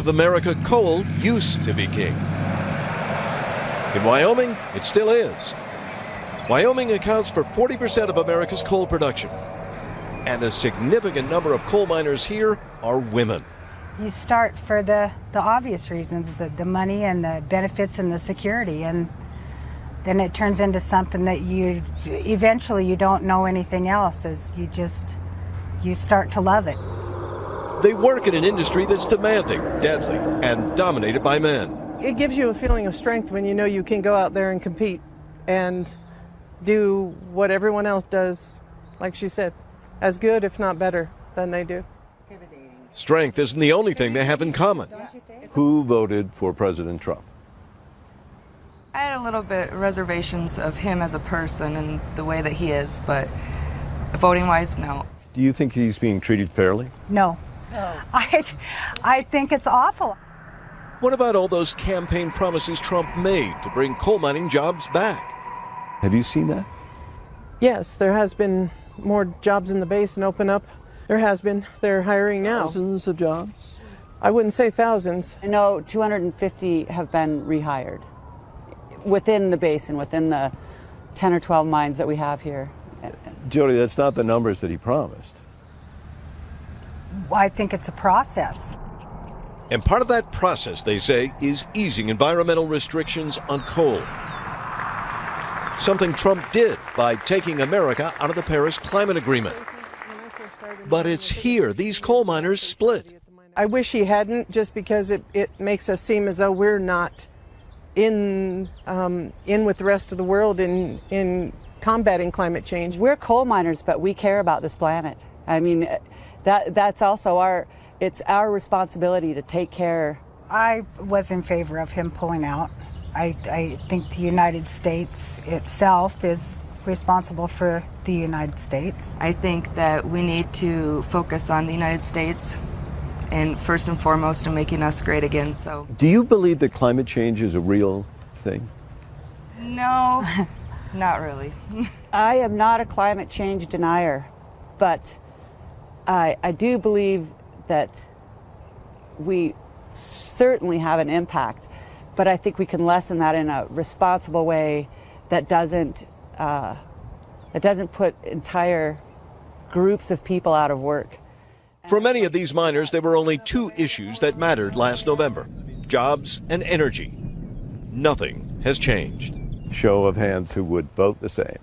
of America, coal used to be king. In Wyoming, it still is. Wyoming accounts for 40% of America's coal production. And a significant number of coal miners here are women. You start for the obvious reasons, the money and the benefits and the security, and then it turns into something that eventually you don't know anything else, as you start to love it. They work in an industry that's demanding, deadly, and dominated by men. It gives you a feeling of strength when you know you can go out there and compete and do what everyone else does, like she said, as good, if not better, than they do. Strength isn't the only thing they have in common. Who voted for President Trump? I had a little bit reservations of him as a person and the way that he is, but voting-wise, no. Do you think he's being treated fairly? No. I think it's awful. What about all those campaign promises Trump made to bring coal mining jobs back? Have you seen that? Yes, there has been more jobs in the basin open up. There has been. They're hiring now. Thousands of jobs? I wouldn't say thousands. I know 250 have been rehired within the basin, within the 10 or 12 mines that we have here. Jody, that's not the numbers that he promised. I think it's a process. And part of that process, they say, is easing environmental restrictions on coal. Something Trump did by taking America out of the Paris Climate Agreement. But it's here these coal miners split. I wish he hadn't, just because it makes us seem as though we're not in with the rest of the world in combating climate change. We're coal miners, but we care about this planet. I mean, that's also it's our responsibility to take care. I was in favor of him pulling out. I think the United States itself is responsible for the United States. I think that we need to focus on the United States and first and foremost in making us great again. So, do you believe that climate change is a real thing? No, not really. I am not a climate change denier, but I do believe that we certainly have an impact, but I think we can lessen that in a responsible way that doesn't put entire groups of people out of work. For many of these miners, there were only two issues that mattered last November: jobs and energy. Nothing has changed. Show of hands who would vote the same.